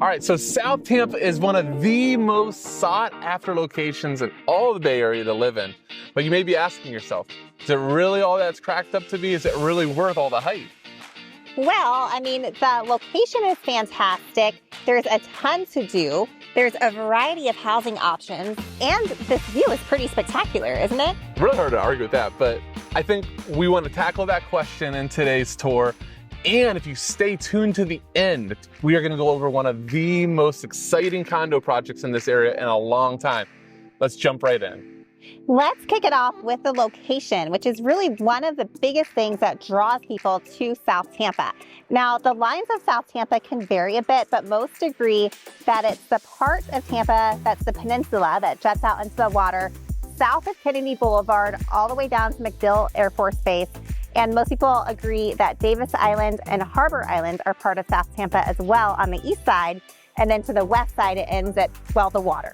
All right, so South Tampa is one of the most sought after locations in all the Bay Area to live in. But you may be asking yourself, is it really all that's cracked up to be? Is it really worth all the hype? Well, I mean, the location is fantastic. There's a ton to do. There's a variety of housing options, and this view is pretty spectacular, isn't it? Really hard to argue with that, but I think we want to tackle that question in today's tour. And if you stay tuned to the end, we are going to go over one of the most exciting condo projects in this area in a long time. Let's jump right in. Let's kick it off with the location, which is really one of the biggest things that draws people to South Tampa. Now, the lines of South Tampa can vary a bit, but most agree that it's the part of Tampa that's the peninsula that juts out into the water south of Kennedy Boulevard all the way down to MacDill Air Force Base. And most people agree that Davis Island and Harbor Island are part of South Tampa as well on the east side. And then to the west side, it ends at, well, the water.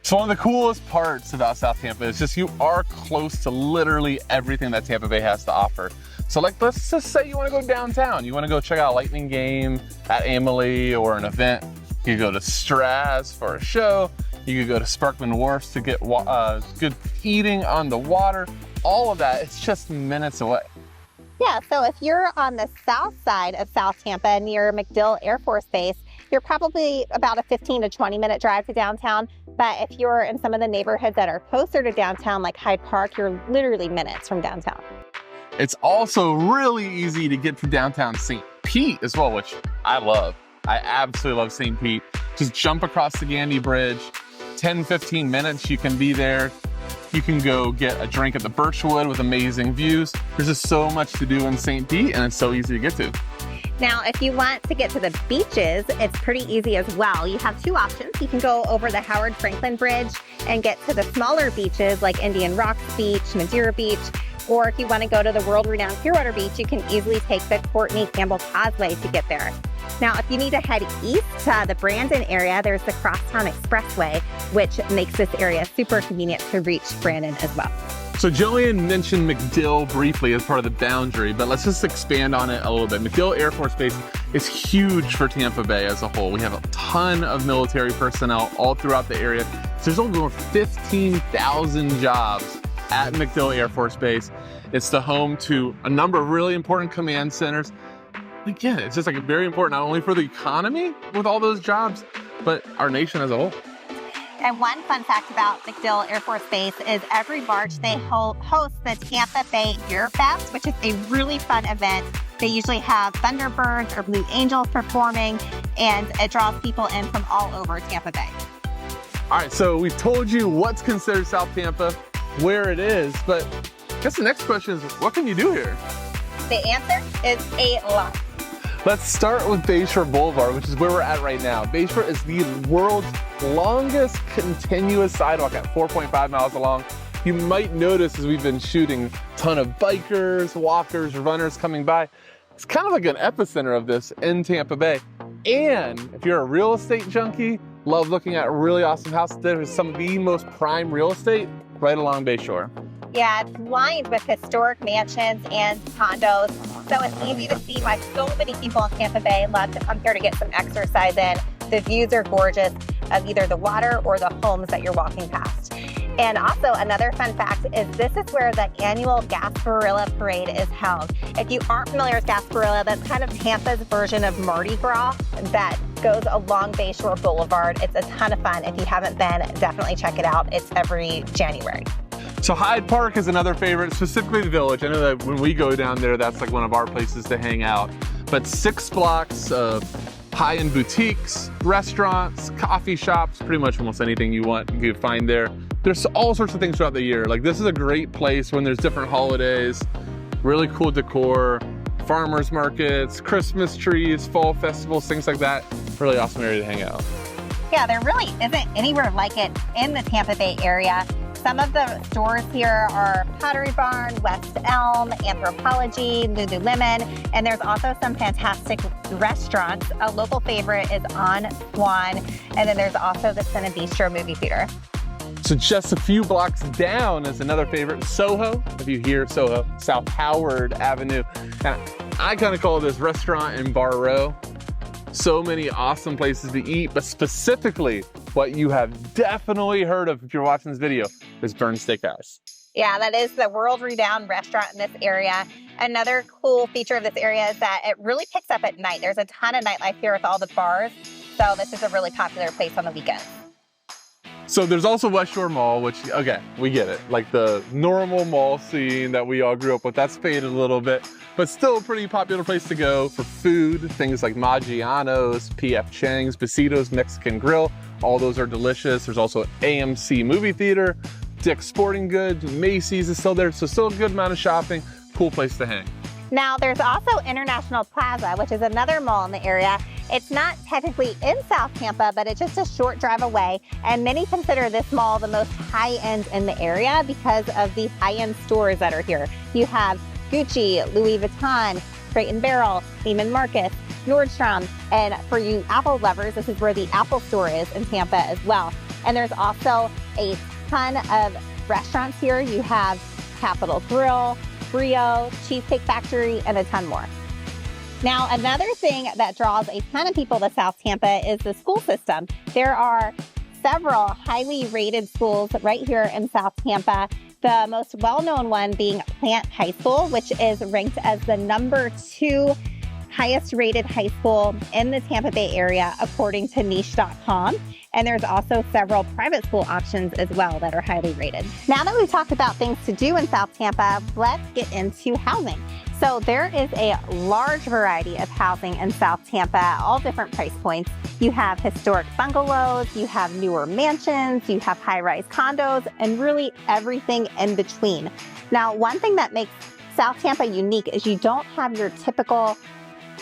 So one of the coolest parts about South Tampa is just you are close to literally everything that Tampa Bay has to offer. So like, let's just say you want to go downtown. You want to go check out a Lightning game at Amalie or an event. You could go to Straz for a show. You could go to Sparkman Wharf to get good eating on the water. All of that, it's just minutes away. Yeah, so if you're on the south side of South Tampa near MacDill Air Force Base, you're probably about a 15 to 20 minute drive to downtown. But if you're in some of the neighborhoods that are closer to downtown, like Hyde Park, you're literally minutes from downtown. It's also really easy to get to downtown St. Pete as well, which I love. I absolutely love St. Pete. Just jump across the Gandy Bridge, 10, 15 minutes, you can be there. You can go get a drink at the Birchwood with amazing views. There's just so much to do in St. Pete, and it's so easy to get to. Now, if you want to get to the beaches, it's pretty easy as well. You have two options. You can go over the Howard Franklin Bridge and get to the smaller beaches like Indian Rocks Beach, Madeira Beach, or if you want to go to the world-renowned Clearwater Beach, you can easily take the Courtney Campbell Causeway to get there. Now, if you need to head east to the Brandon area, there's the Crosstown Expressway, which makes this area super convenient to reach Brandon as well. So Jillian mentioned MacDill briefly as part of the boundary, but let's just expand on it a little bit. MacDill Air Force Base is huge for Tampa Bay as a whole. We have a ton of military personnel all throughout the area. So there's over 15,000 jobs at MacDill Air Force Base. It's the home to a number of really important command centers. Again, it's just like very important, not only for the economy with all those jobs, but our nation as a whole. And one fun fact about MacDill Air Force Base is every March they host the Tampa Bay Beer Fest, which is a really fun event. They usually have Thunderbirds or Blue Angels performing, and it draws people in from all over Tampa Bay. All right, so we've told you what's considered South Tampa, where it is, but I guess the next question is, what can you do here? The answer is a lot. Let's start with Bayshore Boulevard, which is where we're at right now. Bayshore is the world's longest continuous sidewalk at 4.5 miles long. You might notice as we've been shooting, a ton of bikers, walkers, runners coming by. It's kind of like an epicenter of this in Tampa Bay. And if you're a real estate junkie, love looking at really awesome houses, there's some of the most prime real estate right along Bayshore. Yeah, it's lined with historic mansions and condos, so it's easy to see why so many people in Tampa Bay love to come here to get some exercise in. The views are gorgeous of either the water or the homes that you're walking past. And also another fun fact is this is where the annual Gasparilla Parade is held. If you aren't familiar with Gasparilla, that's kind of Tampa's version of Mardi Gras that goes along Bayshore Boulevard. It's a ton of fun. If you haven't been, definitely check it out. It's every January. So Hyde Park is another favorite, specifically the Village. I know that when we go down there, that's like one of our places to hang out. But 6 blocks of high-end boutiques, restaurants, coffee shops, pretty much almost anything you want you can find there. There's all sorts of things throughout the year. Like this is a great place when there's different holidays, really cool decor, farmers markets, Christmas trees, fall festivals, things like that. Really awesome area to hang out. Yeah, there really isn't anywhere like it in the Tampa Bay area. Some of the stores here are Pottery Barn, West Elm, Anthropology, Lululemon, and there's also some fantastic restaurants. A local favorite is On Swan, and then there's also the Cine Bistro movie theater. So just a few blocks down is another favorite, Soho. If you hear Soho, South Howard Avenue. And I kind of call this restaurant and bar row. So many awesome places to eat, but specifically what you have definitely heard of if you're watching this video is Bern's Steakhouse. Yeah, that is the world-renowned restaurant in this area. Another cool feature of this area is that it really picks up at night. There's a ton of nightlife here with all the bars, so this is a really popular place on the weekends. So there's also West Shore Mall, which, okay, we get it. Like the normal mall scene that we all grew up with, that's faded a little bit, but still a pretty popular place to go for food. Things like Maggiano's, P.F. Chang's, Besitos Mexican Grill, all those are delicious. There's also AMC movie theater, Dick's Sporting Goods, Macy's is still there, so still a good amount of shopping, cool place to hang. Now there's also International Plaza, which is another mall in the area. It's not technically in South Tampa, but it's just a short drive away. And many consider this mall the most high-end in the area because of the high-end stores that are here. You have Gucci, Louis Vuitton, Crate & Barrel, Neiman Marcus, Nordstrom, and for you Apple lovers, this is where the Apple store is in Tampa as well. And there's also a ton of restaurants here. You have Capitol Grill, Brio, Cheesecake Factory, and a ton more. Now, another thing that draws a ton of people to South Tampa is the school system. There are several highly rated schools right here in South Tampa. The most well-known one being Plant High School, which is ranked as the #2 highest rated high school in the Tampa Bay area, according to niche.com. And there's also several private school options as well that are highly rated. Now that we've talked about things to do in South Tampa, let's get into housing. So there is a large variety of housing in South Tampa, all different price points. You have historic bungalows, you have newer mansions, you have high-rise condos, and really everything in between. Now, one thing that makes South Tampa unique is you don't have your typical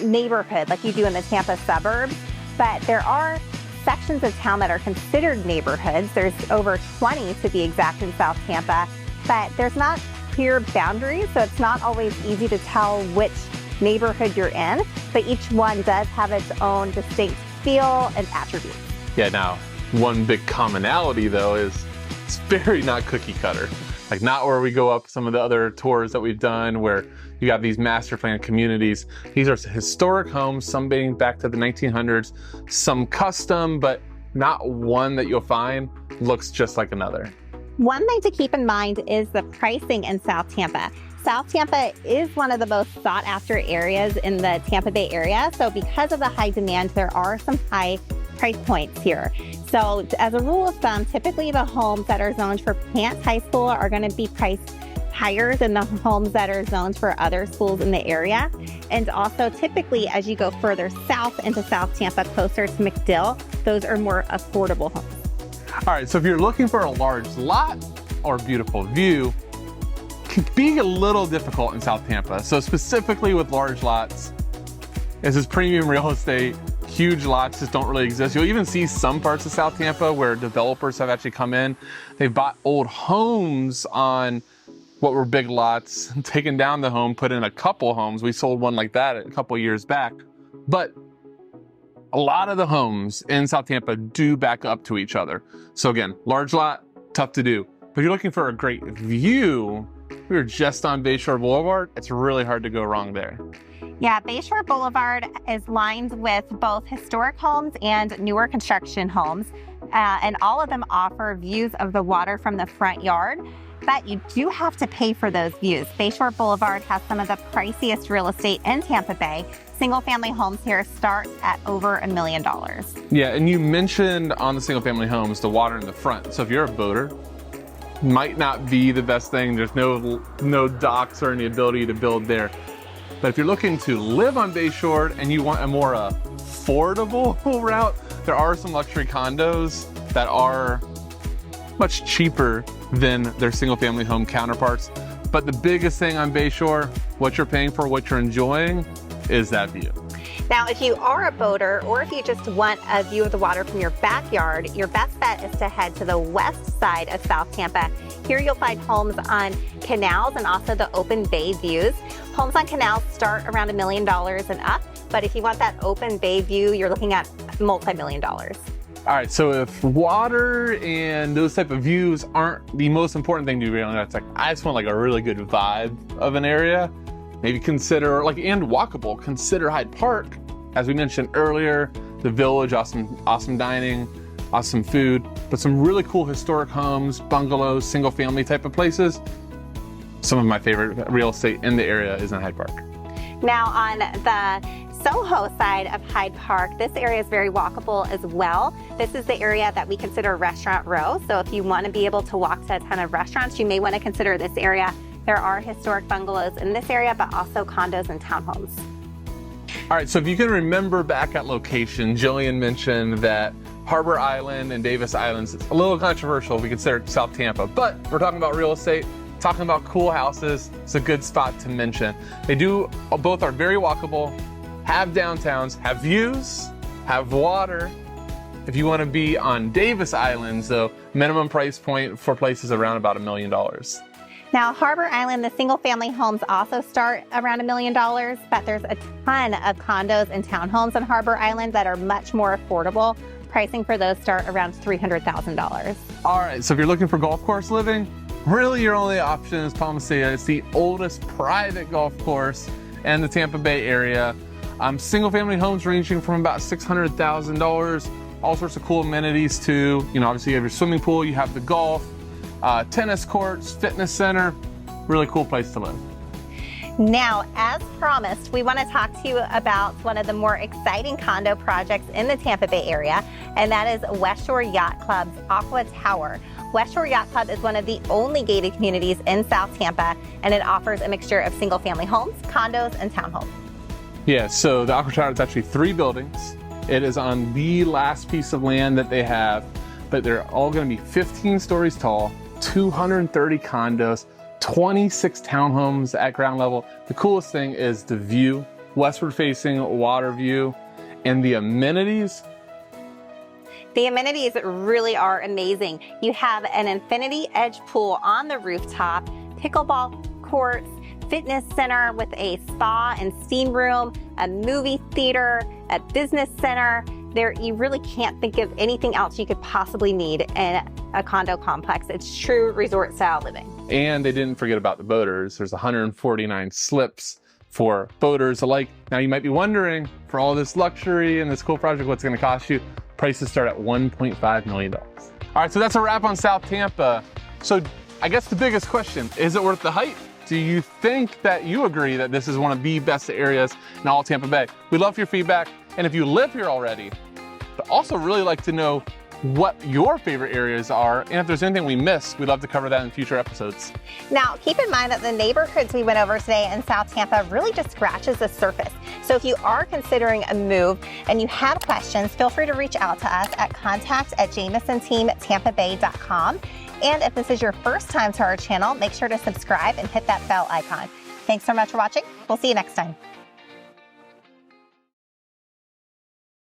neighborhood like you do in the Tampa suburbs, but there are sections of town that are considered neighborhoods. There's over 20 to be exact in South Tampa, but there's not clear boundaries, so it's not always easy to tell which neighborhood you're in, but each one does have its own distinct feel and attributes. Yeah, now, one big commonality though is it's very not cookie cutter. Like not where we go up some of the other tours that we've done where you got these master plan communities. These are historic homes, some dating back to the 1900s, some custom, but not one that you'll find looks just like another. One thing to keep in mind is the pricing in South Tampa. South Tampa is one of the most sought after areas in the Tampa Bay area. So because of the high demand, there are some high price points here. So as a rule of thumb, typically the homes that are zoned for Plant High School are going to be priced higher than the homes that are zoned for other schools in the area. And also typically as you go further south into South Tampa, closer to McDill, those are more affordable homes. All right, so if you're looking for a large lot or beautiful view, it can be a little difficult in South Tampa. So specifically with large lots, this is premium real estate. Huge lots just don't really exist. You'll even see some parts of South Tampa where developers have actually come in. They've bought old homes on what were big lots, taken down the home, put in a couple homes. We sold one like that a couple years back. But a lot of the homes in South Tampa do back up to each other. So again, large lot, tough to do. But if you're looking for a great view, we were just on Bayshore Boulevard. It's really hard to go wrong there. Yeah, Bayshore Boulevard is lined with both historic homes and newer construction homes, and all of them offer views of the water from the front yard, but you do have to pay for those views. Bayshore Boulevard has some of the priciest real estate in Tampa Bay. Single family homes here start at over $1 million. Yeah, and you mentioned on the single family homes, the water in the front. So if you're a boater, might not be the best thing. There's no docks or any ability to build there. But if you're looking to live on Bayshore and you want a more affordable route, there are some luxury condos that are much cheaper than their single family home counterparts. But the biggest thing on Bayshore, what you're paying for, what you're enjoying, is that view. Now, if you are a boater or if you just want a view of the water from your backyard, your best bet is to head to the west side of South Tampa. Here you'll find homes on canals and also the open bay views. Homes on canals start around $1 million and up, but if you want that open bay view, you're looking at multi-million dollars. All right, so if water and those type of views aren't the most important thing to you, it's like, I just want like a really good vibe of an area, maybe consider, like, and walkable, consider Hyde Park. As we mentioned earlier, the village, awesome dining, awesome food, but some really cool historic homes, bungalows, single family type of places. Some of my favorite real estate in the area is in Hyde Park. Now on the Soho side of Hyde Park, this area is very walkable as well. This is the area that we consider restaurant row. So if you want to be able to walk to a ton of restaurants, you may want to consider this area. There are historic bungalows in this area, but also condos and townhomes. All right, so if you can remember back at location, Jillian mentioned that Harbor Island and Davis Islands is a little controversial if we consider South Tampa, but we're talking about real estate, talking about cool houses. It's a good spot to mention. Both are very walkable, have downtowns, have views, have water. If you want to be on Davis Islands, though, minimum price point for places around about $1 million. Now, Harbor Island, the single family homes also start around $1 million, but there's a ton of condos and townhomes on Harbor Island that are much more affordable. Pricing for those start around $300,000. All right, so if you're looking for golf course living, really your only option is Palma Seca. It's the oldest private golf course in the Tampa Bay area. Single family homes ranging from about $600,000. All sorts of cool amenities too. Obviously you have your swimming pool, you have the golf, tennis courts, fitness center. Really cool place to live. Now, as promised, we want to talk to you about one of the more exciting condo projects in the Tampa Bay area, and that is West Shore Yacht Club's Aqua Tower. West Shore Yacht Club is one of the only gated communities in South Tampa, and it offers a mixture of single-family homes, condos, and townhomes. Yeah, so the Aqua Tower is actually 3 buildings. It is on the last piece of land that they have, but they're all going to be 15 stories tall, 230 condos, 26 townhomes at ground level. The coolest thing is the view, westward facing water view, and the amenities. The amenities really are amazing. You have an infinity edge pool on the rooftop, pickleball courts, fitness center with a spa and steam room, a movie theater, a business center. You really can't think of anything else you could possibly need in a condo complex. It's true resort style living. And they didn't forget about the boaters. There's 149 slips for boaters alike. Now you might be wondering, for all this luxury and this cool project, what's going to cost you? Prices start at $1.5 million. All right, so that's a wrap on South Tampa. So I guess the biggest question, is it worth the hype? Do you think that you agree that this is one of the best areas in all Tampa Bay? We'd love your feedback. And if you live here already, but also really like to know what your favorite areas are, and if there's anything we missed, we'd love to cover that in future episodes. Now, keep in mind that the neighborhoods we went over today in South Tampa really just scratches the surface. So if you are considering a move and you have questions, feel free to reach out to us at contact@jamisonteamtampabay.com. And if this is your first time to our channel, make sure to subscribe and hit that bell icon. Thanks so much for watching. We'll see you next time.